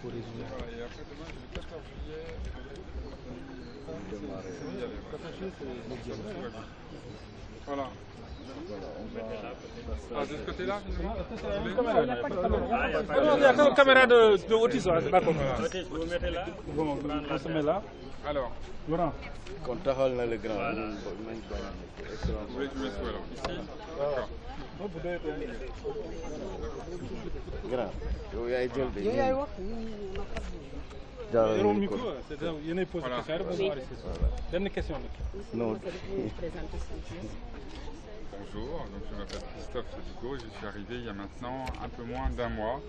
faut résumer. Voilà, et après demain, j'ai le 14 juillet avec le 14 juillet, c'est le diable. Voilà. Ah, de ce côté-là, finalement Il n'y a pas de caméra. Non, il y a une caméra de Otis, d'accord. Vous mettez là. Bon, on se met là. Alors, Laurent. Kon taxawal na le grand. vous voulez que je mette où alors? Ici? D'accord. Grand yow yaay jël de. Yoroo micro, yéenay posé Voilà. question rek ba mu arrêté. Benn question la. Non. Bonjour, donc je m'appelle Christophe Sodigo, je suis arrivé il y a maintenant un peu moins d'un mois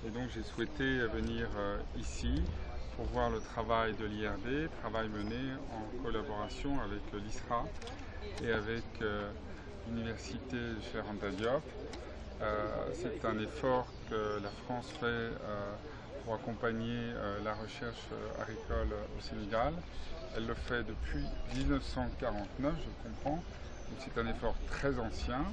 et donc j'ai souhaité venir ici pour voir le travail de l'IRD, travail mené en collaboration avec l'ISRA et avec l'université Cheikh Anta Diop. C'est un effort que la France fait pour accompagner la recherche agricole au Sénégal. Elle le fait depuis 1949, je comprends. C'est un effort très ancien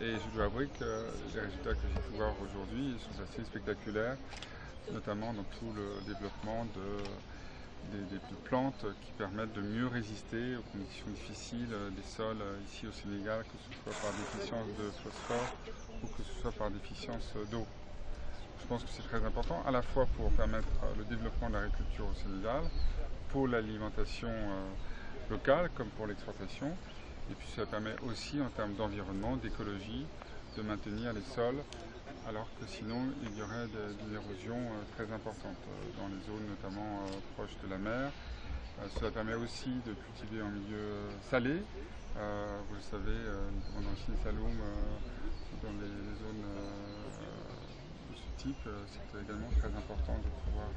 et je dois avouer que les résultats que j'ai pu voir aujourd'hui sont assez spectaculaires, notamment dans tout le développement des plantes qui permettent de mieux résister aux conditions difficiles des sols ici au Sénégal, que ce soit par déficience de phosphore ou que ce soit par déficience d'eau. Je pense que c'est très important à la fois pour permettre le développement de l'agriculture au Sénégal, pour l'alimentation locale comme pour l'exportation. Et puis ça permet aussi en termes d'environnement, d'écologie, de maintenir les sols, alors que sinon il y aurait des érosions très importantes dans les zones notamment proches de la mer. Cela permet aussi de cultiver en milieu salé. Vous le savez, dans le Sine Saloum, dans les zones de ce type, c'est également très important de pouvoir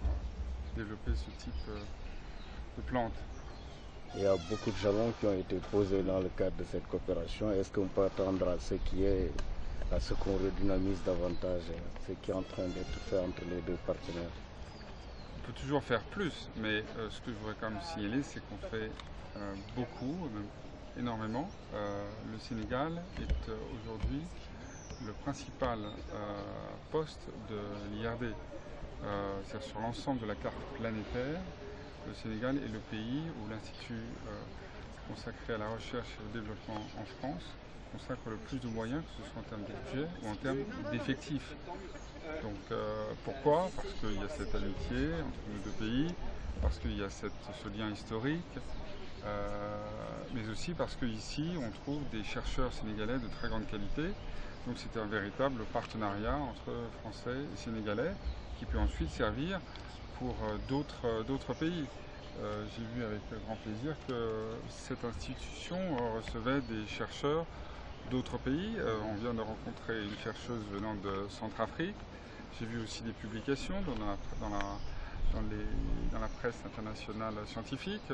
développer ce type de plantes. Il y a beaucoup de jalons qui ont été posés dans le cadre de cette coopération. Est-ce qu'on peut attendre à ce qu'on redynamise davantage ce qui est en train d'être fait entre les deux partenaires? On peut toujours faire plus, mais ce que je voudrais quand même signaler, c'est qu'on fait beaucoup, même énormément. Le Sénégal est aujourd'hui le principal poste de l'IRD. C'est-à-dire sur l'ensemble de la carte planétaire. Le Sénégal est le pays où l'Institut consacré à la recherche et au développement en France consacre le plus de moyens, que ce soit en termes de budget ou en termes d'effectifs. Donc pourquoi? Parce qu'il y a cette amitié entre nos deux pays, parce qu'il y a ce lien historique, mais aussi parce qu'ici on trouve des chercheurs sénégalais de très grande qualité. Donc c'est un véritable partenariat entre Français et Sénégalais qui peut ensuite servir pour d'autres pays. J'ai vu avec grand plaisir que cette institution recevait des chercheurs d'autres pays. On vient de rencontrer une chercheuse venant de Centrafrique. J'ai vu aussi des publications dans la presse internationale scientifique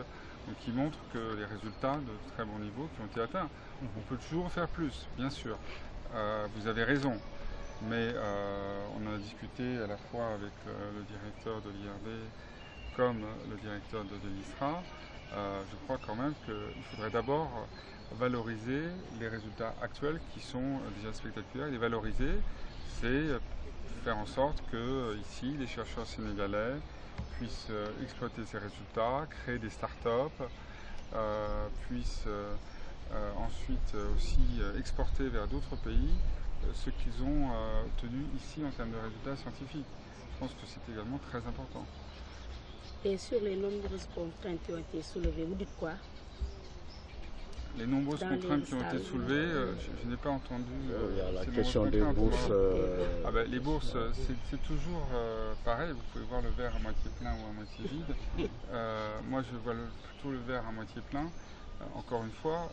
qui montrent que les résultats de très bon niveau qui ont été atteints. On peut toujours faire plus, bien sûr. Vous avez raison. Mais on a discuté à la fois avec le directeur de l'IRD comme le directeur de l'ISRA. Je crois quand même qu'il faudrait d'abord valoriser les résultats actuels qui sont déjà spectaculaires. Les valoriser, c'est faire en sorte que ici les chercheurs sénégalais puissent exploiter ces résultats, créer des start-up, puissent ensuite aussi exporter vers d'autres pays ce qu'ils ont obtenu ici en termes de résultats scientifiques. Je pense que c'est également très important. Et sur les nombreuses contraintes qui ont été soulevées, vous dites quoi? Les nombreuses contraintes qui ont été soulevées, je n'ai pas entendu. Il y a la question des bourses. Les bourses, c'est toujours pareil, vous pouvez voir le verre à moitié plein ou à moitié vide. Moi je vois plutôt le verre à moitié plein. Encore une fois,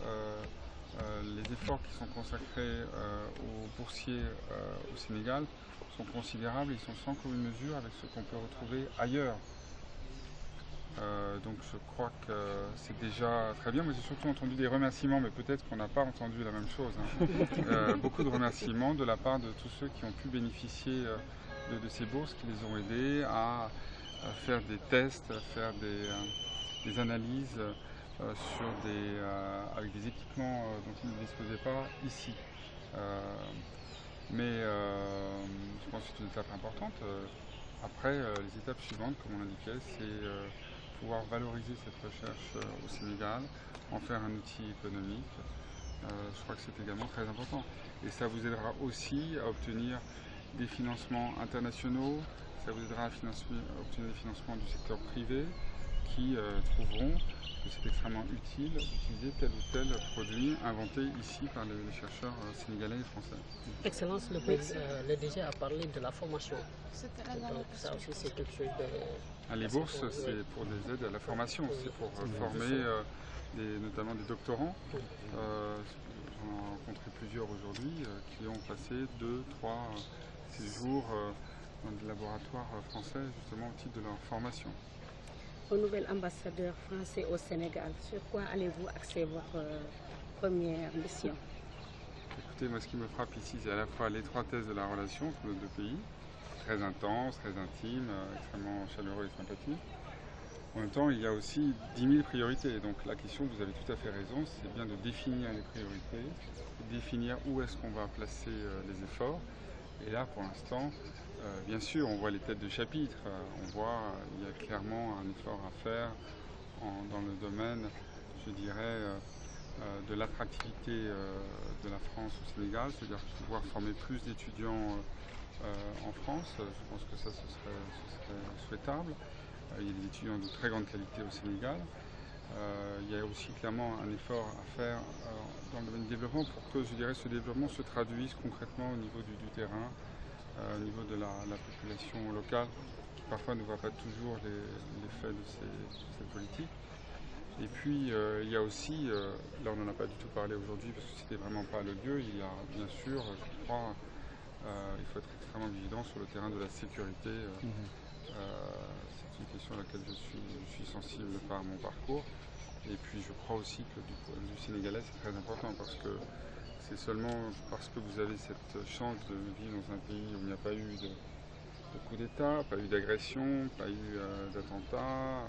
les efforts qui sont consacrés aux boursiers au Sénégal sont considérables, ils sont sans commune mesure avec ce qu'on peut retrouver ailleurs. Donc je crois que c'est déjà très bien. Moi j'ai surtout entendu des remerciements, mais peut-être qu'on n'a pas entendu la même chose. Beaucoup de remerciements de la part de tous ceux qui ont pu bénéficier de ces bourses, qui les ont aidés à faire des tests, à faire des analyses avec des équipements dont ils ne disposaient pas ici. Mais je pense que c'est une étape importante. Après, les étapes suivantes, comme on l'indiquait, c'est pouvoir valoriser cette recherche au Sénégal, en faire un outil économique. Je crois que c'est également très important. Et ça vous aidera aussi à obtenir des financements internationaux, ça vous aidera à obtenir des financements du secteur privé qui trouveront que c'est extrêmement utile d'utiliser tel ou tel produit inventé ici par les chercheurs sénégalais et français. Excellence, le DG a parlé de la formation. Donc ça aussi c'est quelque chose de... Les bourses, c'est pour des aides à la formation, c'est pour former notamment des doctorants. J'en ai rencontré plusieurs aujourd'hui qui ont passé 2, 3 séjours dans des laboratoires français justement au titre de leur formation. Au nouvel ambassadeur français au Sénégal, sur quoi allez-vous axer votre première mission? Écoutez, moi ce qui me frappe ici, c'est à la fois l'étroitesse de la relation entre nos deux pays, très intense, très intime, extrêmement chaleureux et sympathique. En même temps, il y a aussi 10 000 priorités. Donc la question, vous avez tout à fait raison, c'est bien de définir les priorités, de définir où est-ce qu'on va placer les efforts. Et là, pour l'instant, bien sûr, on voit les têtes de chapitre, on voit il y a clairement un effort à faire dans le domaine, je dirais, de l'attractivité de la France au Sénégal, c'est-à-dire pouvoir former plus d'étudiants en France. Je pense que ça, ce serait souhaitable. Il y a des étudiants de très grande qualité au Sénégal. Il y a aussi clairement un effort à faire dans le domaine du développement pour que, je dirais, ce développement se traduise concrètement au niveau du terrain, au niveau de la population locale, qui parfois ne voit pas toujours l'effet de cette politique. Et puis il y a aussi, là on n'en a pas du tout parlé aujourd'hui parce que c'était vraiment pas le lieu, il y a bien sûr, je crois, il faut être extrêmement vigilant sur le terrain de la sécurité. C'est une question à laquelle je suis sensible par mon parcours. Et puis je crois aussi que du point de vue sénégalais c'est très important parce que c'est seulement parce que vous avez cette chance de vivre dans un pays où il n'y a pas eu de coup d'État, pas eu d'agression, pas eu d'attentat,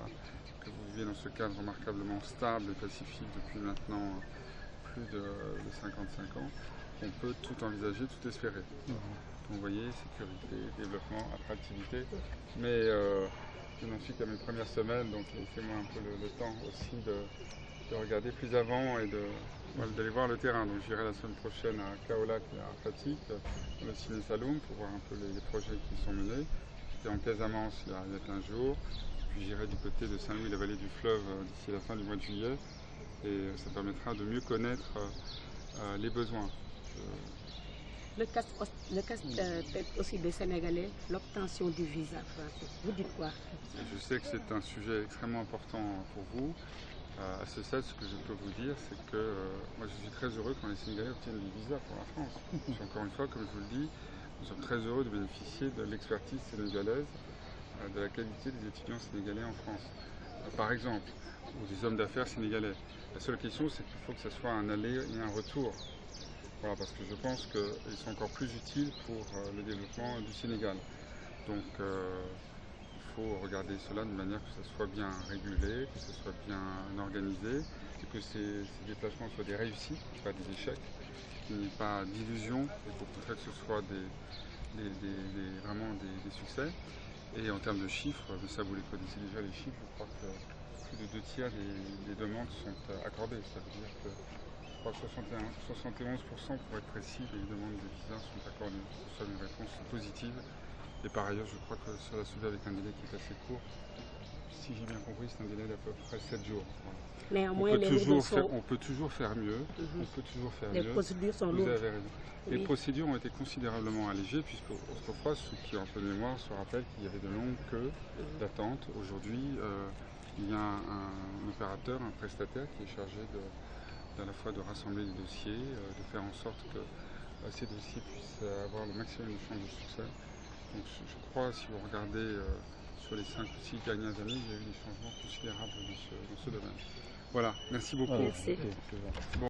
que vous vivez dans ce cadre remarquablement stable et pacifique depuis maintenant plus de 55 ans, on peut tout envisager, tout espérer. Donc vous voyez, sécurité, développement, attractivité, mais je n'en suis qu'à mes premières semaines, donc laissez-moi un peu le temps aussi de regarder plus avant et d'aller voir le terrain. Donc j'irai la semaine prochaine à Kaolack et à Fatick, dans le Ciné Saloum, pour voir un peu les projets qui sont menés. J'étais en Casamance il y a 15 jours, puis j'irai du côté de Saint-Louis, la vallée du fleuve, d'ici la fin du mois de juillet, et ça permettra de mieux connaître les besoins. Le casse aussi des Sénégalais, l'obtention du visa français. Vous dites quoi? Je sais que c'est un sujet extrêmement important pour vous. À ce stade, ce que je peux vous dire, c'est que moi je suis très heureux quand les Sénégalais obtiennent des visas pour la France. Encore une fois, comme je vous le dis, nous sommes très heureux de bénéficier de l'expertise sénégalaise, de la qualité des étudiants sénégalais en France. Par exemple, ou des hommes d'affaires sénégalais. La seule question, c'est qu'il faut que ce soit un aller et un retour. Voilà, parce que je pense qu'ils sont encore plus utiles pour le développement du Sénégal. Donc il faut regarder cela de manière que ce soit bien régulé, que ce soit bien organisé, et que ces déplacements soient des réussites, pas des échecs, qu'il n'y ait pas d'illusion, et qu'au contraire que ce soit vraiment des succès. Et en termes de chiffres, ça vous les connaissez déjà les chiffres, je crois que plus de 2 tiers des demandes sont accordées. Ça veut dire que je crois 71% pour être précis, des demandes de visa sont accordées. Ce soit une réponse positive. Et par ailleurs, je crois que cela se fait avec un délai qui est assez court. Si j'ai bien compris, c'est un délai d'à peu près 7 jours. Voilà. Néanmoins, on peut toujours faire mieux. On peut toujours faire mieux. Les procédures sont lourdes. Vous avez raison. Les procédures ont été considérablement allégées, puisque autrefois, ceux qui ont un peu de mémoire se rappellent qu'il y avait de longues queues d'attente. Aujourd'hui, il y a un opérateur, un prestataire qui est chargé à la fois de rassembler les dossiers, de faire en sorte que ces dossiers puissent avoir le maximum de chances de succès. Donc je crois, si vous regardez sur les 5 ou 6 dernières années, il y a eu des changements considérables dans ce domaine. Voilà, merci beaucoup. Merci. Bon.